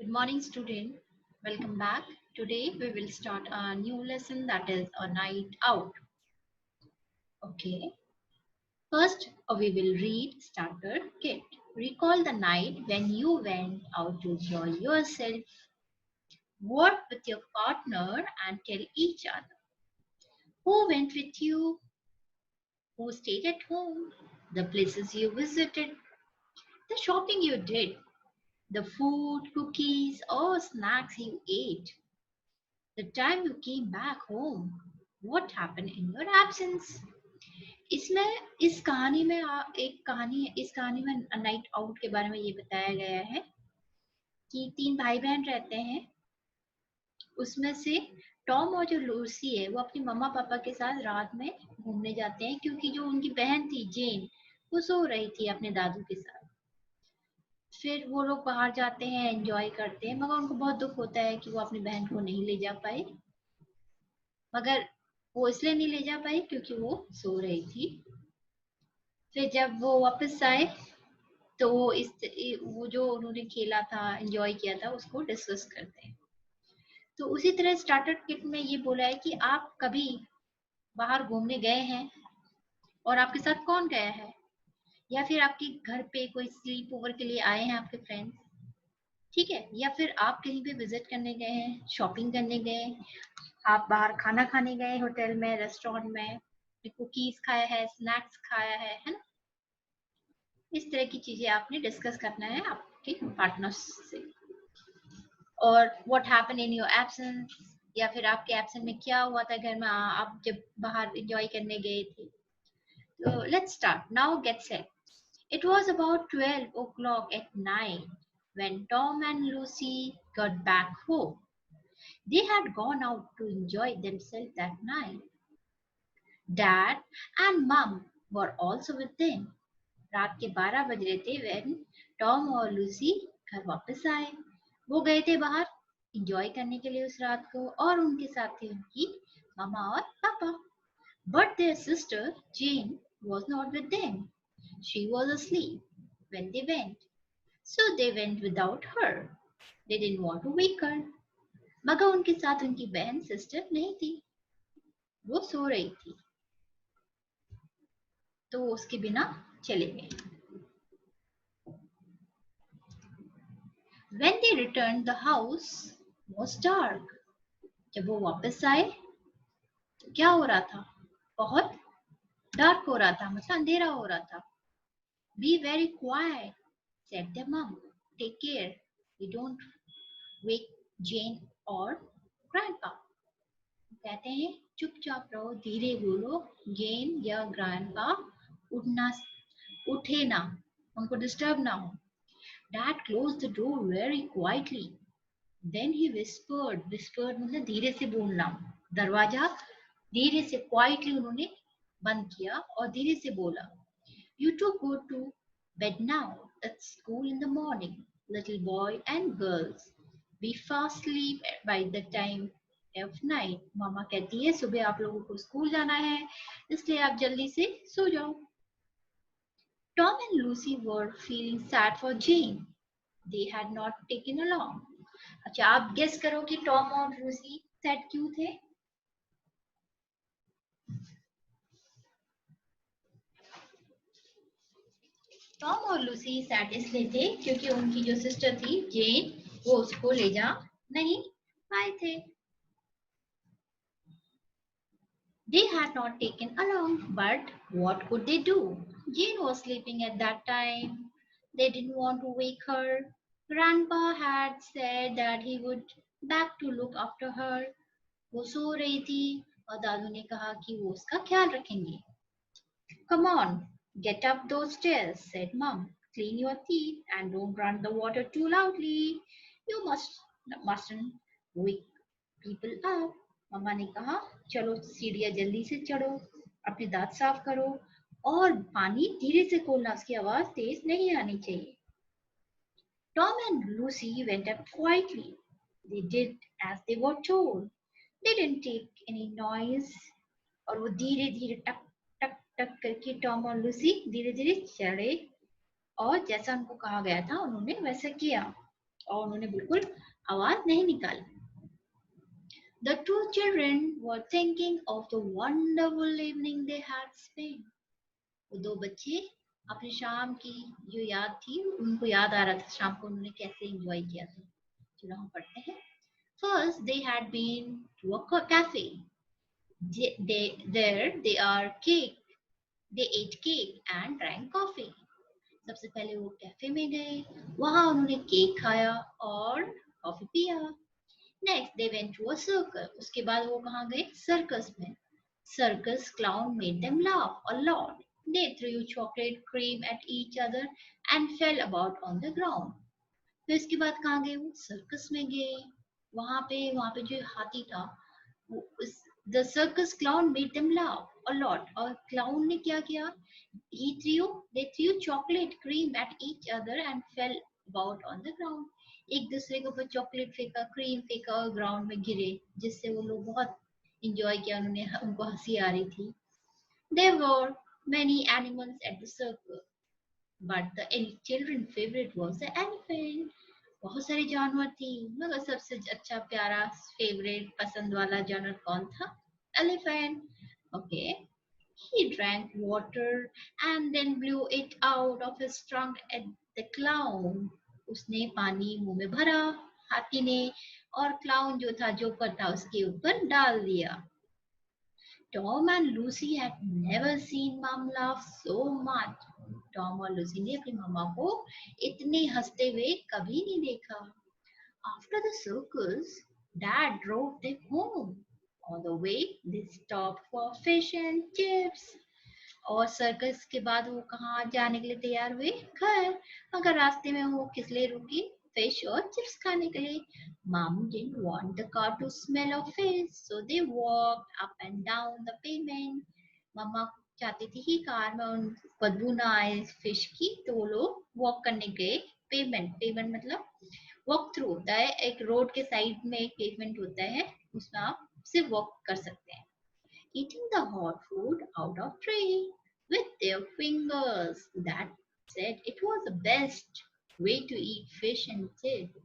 Good morning, student. Welcome back. Today we will start a new lesson that is a night out. Okay. First, we will read starter kit. Recall the night when you went out to enjoy yourself. Work with your partner and tell each other who went with you, who stayed at home, the places you visited, the shopping you did, the food, cookies, or snacks you ate. The time you came back home, what happened in your absence? इसमें इस कहानी में एक कहानी इस कहानी में night out के बारे में ये बताया गया है कि तीन भाई बहन रहते हैं। उसमें से टॉम और जो लूसी है वो अपनी मम्मा पापा के साथ रात में घूमने जाते हैं, क्योंकि जो उनकी बहन थी जेन वो सो रही थी अपने दादू के साथ। फिर वो लोग बाहर जाते हैं, एंजॉय करते हैं, मगर उनको बहुत दुख होता है कि वो अपनी बहन को नहीं ले जा पाए। मगर वो इसलिए नहीं ले जा पाई क्योंकि वो सो रही थी। फिर जब वो वापस आए तो वो जो उन्होंने खेला था, एंजॉय किया था, उसको डिस्कस करते हैं। तो उसी तरह स्टार्टर किट में ये बोला है कि आप कभी बाहर घूमने गए हैं और आपके साथ कौन गया है, या फिर आपके घर पे कोई स्लीप ओवर के लिए आए हैं आपके फ्रेंड्स, ठीक है, या फिर आप कहीं पे विजिट करने गए हैं, शॉपिंग करने गए, आप बाहर खाना खाने गए होटल में, रेस्टोरेंट में, कुकीज खाया है, स्नैक्स खाया है ना। इस तरह की चीजें आपने डिस्कस करना है आपके पार्टनर्स से। और what happen in your absence, या फिर आपके एब्सेंस में क्या हुआ था घर में, आप जब बाहर एंजॉय करने गए थे। तो let's start now, get set. It was about 12 o'clock at night when Tom and Lucy got back home. They had gone out to enjoy themselves that night. Dad and Mom were also with them. रात के 12 बज रहे थे when Tom और Lucy घर वापस आए। वो गए थे बाहर एंजॉय करने के लिए उस रात को, और उनके साथ थे उनकी मामा और पापा। But their sister Jane was not with them. She was asleep when they went, so they went without her. They didn't want to wake her. मगर उनके साथ उनकी बहन सिस्टर नहीं थी, वो सो रही थी, तो उसके बिना चले गए। When they returned, the house was dark. जब वो वापस आए तो क्या हो रहा था, बहुत डार्क हो रहा था, मतलब अंधेरा हो रहा था। Be very quiet, said their mom. Take care, you don't wake Jane or Grandpa. कहते हैं चुपचाप रहो, धीरे बोलो, जेन या ग्रैंडपा उठना उठे ना, उनको डिस्टर्ब ना हो। Dad closed the door very quietly. Then he whispered. Whispered मतलब धीरे से बोलना। दरवाजा धीरे से क्वाइटली उन्होंने बंद किया और धीरे से बोला, You two go to bed now. It's school in the morning. Little boy and girls. Be fast asleep by the time of night. मामा कहती है सुबह आप लोगों को स्कूल जाना है, इसलिए आप जल्दी से सो जाओ। Tom and Lucy were feeling sad for Jane. They had not taken along. अच्छा, आप गेस करो कि टॉम और लूसी सैड क्यों थे। टॉम और लूसी सैड इसलिए थे क्योंकि उनकी जो सिस्टर थी जेन, वो उसको ले जा नहीं पाए थे। They had not taken along, but what could they do? Jane was sleeping at that time. They didn't want to wake her. Grandpa had said that he would back to look after her. वो सो रही थी और दादू ने कहा कि वो उसका ख्याल रखेंगे। Come on, get up those stairs, said Mom. Clean your teeth and don't run the water too loudly. You mustn't wake people up. मम्मा ने कहा चलो सीढ़ियाँ जल्दी से चढ़ो, अपने दांत साफ करो और पानी धीरे से खोलना, उसकी आवाज तेज नहीं आनी चाहिए। Tom and Lucy went up quietly. They did as they were told. They didn't take any noise. और वो धीरे धीरे टक टक टक करके टॉम और लूसी धीरे धीरे चढ़े और जैसा उनको कहा गया था उन्होंने वैसा किया। और उन्होंने बिल्कुल आवाज नहीं निकाली. The two children were thinking of the wonderful evening they had spent. वो दो बच्चे अपनी शाम की जो याद थी उनको याद आ रहा था शाम को उन्होंने कैसे एंजॉय किया था. चलो हम पढ़ते हैं. First they had been to a cafe. There they are cake. They ate cake and drank coffee. सबसे पहले वो कैफे में गए, वहां उन्होंने केक खाया और कॉफी पिया. Next they went to a circus. उसके बाद वो कहाँ गए? सर्कस में. Circus clown made them laugh a lot. They threw chocolate cream at each other and fell about on the ground. फिर इसके बाद कहाँ गए? वो सर्कस में गए. वहां पे जो हाथी था the circus clown made them laugh a lot. और क्लाउन ने क्या किया? they threw chocolate cream at each other and fell about on the ground. एक दूसरे के ऊपर चॉकलेट फेंका, क्रीम फेंका और ग्राउंड में गिरे, जिससे वो लोग बहुत इंजॉय किया. उनको हंसी आ रही थी. There were many animals at the circus, but the children favorite was the elephant. बहुत सारे जानवर थी, मगर सबसे अच्छा प्यारा फेवरेट पसंद वाला जानवर कौन था? Elephant. Okay. He drank water and then blew it out of his trunk at the clown. उसने पानी मुंह में भरा हाथी ने और क्लाउन जो था जोकर था उसके ऊपर डाल दिया. Tom and Lucy had never seen mom laugh so much. Tom और लूसी ने अपनी मम्मा को इतने हंसते हुए कभी नहीं देखा. After the circus, Dad drove them home. On the way, they stopped for fish and chips. और सर्कस के बाद वो कहाँ जाने के लिए तैयार हुए? घर. मगर रास्ते में वो किस लिए रुकी? फिश और चिप्स खाने के लिए. Mom didn't want the car to smell of fish, so they walked up and down the pavement. मम्मा चाहती थी कि कार में उन बदबू ना आए फिश की, तो वो लोग वॉक करने गए. पेमेंट मतलब वॉक थ्रू होता है, एक रोड के साइड में एक पेमेंट होता है, उसमें आप सिर्फ वॉक कर सकते हैं. Eating the hot food out of tray with their fingers. That said, it was the best way to eat fish and chips.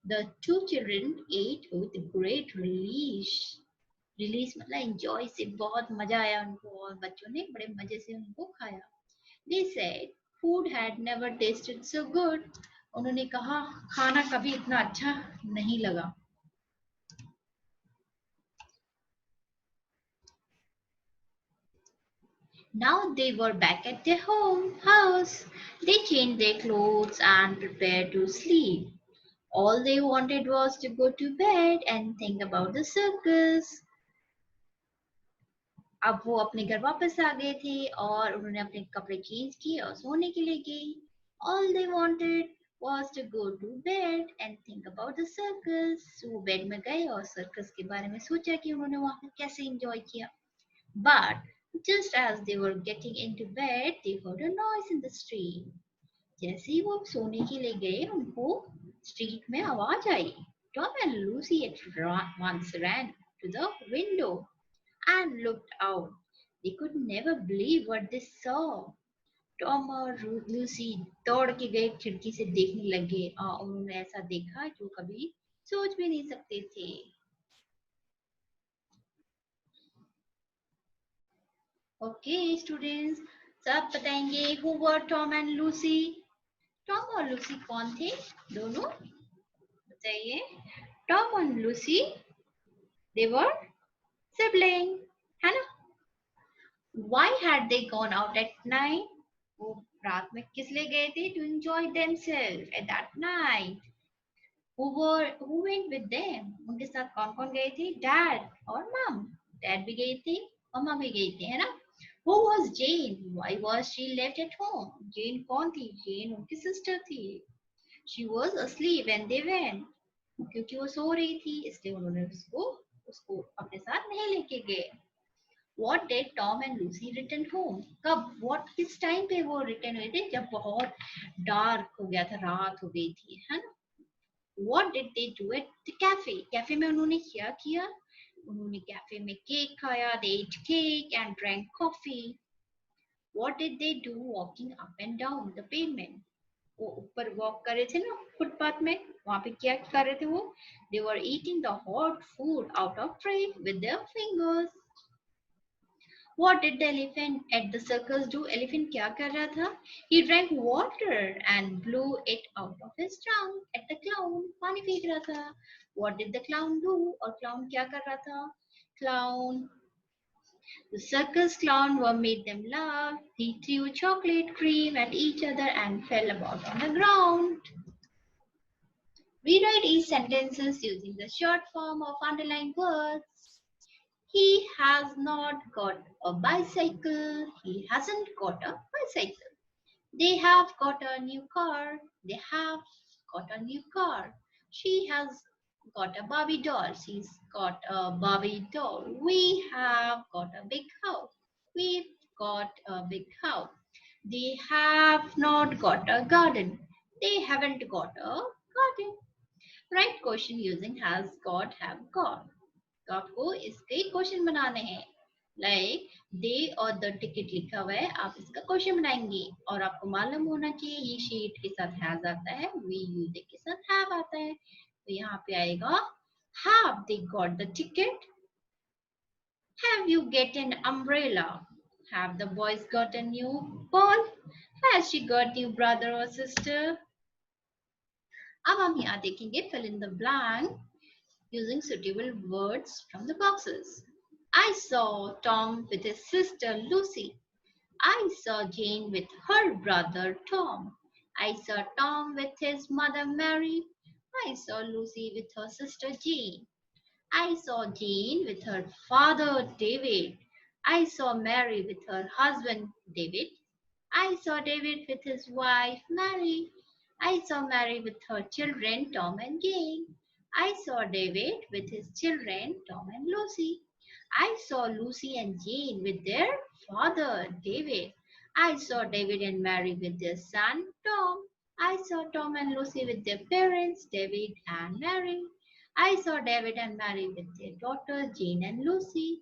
The two children ate with great relish. Release मतलब enjoy से, बहुत मजा आया उनको और बच्चों ने बड़े मजे से उनको खाया. They said food had never tasted so good. उन्होंने कहा खाना कभी इतना अच्छा नहीं लगा. Now they were back at their house. They changed their clothes and prepared to sleep. All they wanted was to go to bed and think about the circus. अब वो अपने घर वापस आ गए थे और उन्होंने अपने कपड़े चेंज किए और सोने के लिए गई. All they wanted was to go to bed and think about the circus. वो बेड में गए और सर्कस के बारे में सोचा कि उन्होंने वहां पे कैसे एंजॉय किया. But just as they were getting into bed, they heard a noise in the street. जैसे ही वो सोने के लिए गए, उनको स्ट्रीट में आवाज आई. Tom and Lucy at once ran to the window and looked out. They could never believe what they saw. Tom और लूसी दौड़ के गए, खिड़की से देखने लगे और उन्होंने ऐसा देखा जो कभी सोच भी नहीं सकते थे. ओके स्टूडेंट्स, सब बताएंगे who were Tom and Lucy. Tom और लूसी कौन थे? दोनों बताइए. टॉम और लूसी दे वर सिबलिंग, है ना. Why had they gone out at night? वो रात में किस लिए गए थे? To enjoy themselves at that night. Who went with them? उनके साथ कौन कौन गए थे? Dad और mom. Dad भी गए थे, मम्मा भी गई थी, है ना. Who was Jane? Why was she left at home? Jane कौन थी? Jane उनकी sister थी. She was asleep when they went. क्योंकि वो सो रही थी इसलिए उन्होंने उसको अपने साथ नहीं लेके गए. What did Tom and Lucy return home? कब? किस टाइम पे वो रिटर्न हुए थे? जब बहुत डार्क हो गया था, रात हो गई थी, है ना. What did they do at the cafe? Cafe में उन्होंने क्या किया? उन्होंने कैफे में केक खाया. They ate cake and drank coffee. What did they do walking up and down the pavement? वो ऊपर वॉक कर रहे थे ना फुटपाथ में. वहां पे क्या कर रहे थे वो? They were eating the hot food out of tray with their fingers. What did the elephant at the circus do? Elephant क्या कर रहा था? He drank water and blew it out of his trunk at the clown. पानी फेंक रहा था. What did the clown do? और clown क्या कर रहा था? Clown. The circus clown were made them laugh. He threw chocolate cream at each other and fell about on the ground. Rewrite each sentences using the short form of underlined words. He has not got a bicycle. He hasn't got a bicycle. They have got a new car. They have got a new car. She has got a Barbie doll. She's got a Barbie doll. We have got a big house. We've got a big house. They have not got a garden. They haven't got a garden. Write question using has got, have got. तो आपको इसके question बनाने हैं. Like they और the ticket लिखा हुआ है, आप इसका क्वेश्चन बनाएंगे और आपको मालूम होना चाहिए ये शीट के साथ हैज आता है, वी यूज के साथ हैव आता है. तो यहाँ पे आएगा have they got the ticket, have you get an umbrella, have the boys got a new ball, has she got new brother और सिस्टर. अब हम यहाँ देखेंगे fill in the blank using suitable words from the boxes. I saw Tom with his sister Lucy. I saw Jane with her brother Tom. I saw Tom with his mother Mary. I saw Lucy with her sister Jane. I saw Jane with her father David. I saw Mary with her husband David. I saw David with his wife Mary. I saw Mary with her children Tom and Jane. I saw David with his children Tom and Lucy. I saw Lucy and Jane with their father David. I saw David and Mary with their son Tom. I saw Tom and Lucy with their parents David and Mary. I saw David and Mary with their daughters Jane and Lucy.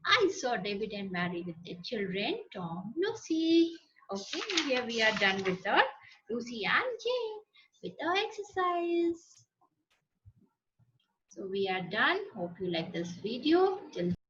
I saw David and Mary with their children Tom, Lucy. Okay, here we are done with our Lucy and Jane with our exercise. So we are done. Hope you like this video. Till